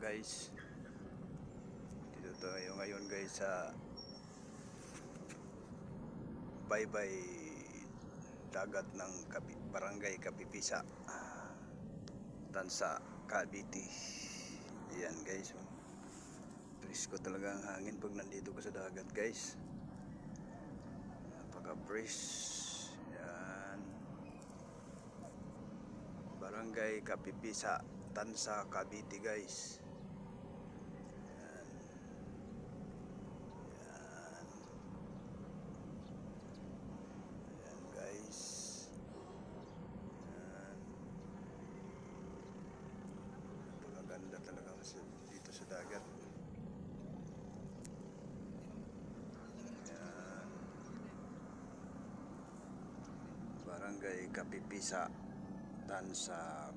guys. Dito tayo ngayon guys sa baybay dagat ng Barangay Kapipisa, Tansa, Cavite. Ayan guys, presko talaga ang hangin pag nandito ka sa dagat guys. Napaka-fresh. Ayan, Barangay Kapipisa, Tansa, Cavite guys. Ayan. Ayan. Ayan guys. Ayan. Napakaganda talaga kasi dito sa dagat. Ayan. Barangay Kapipisa, Tansa,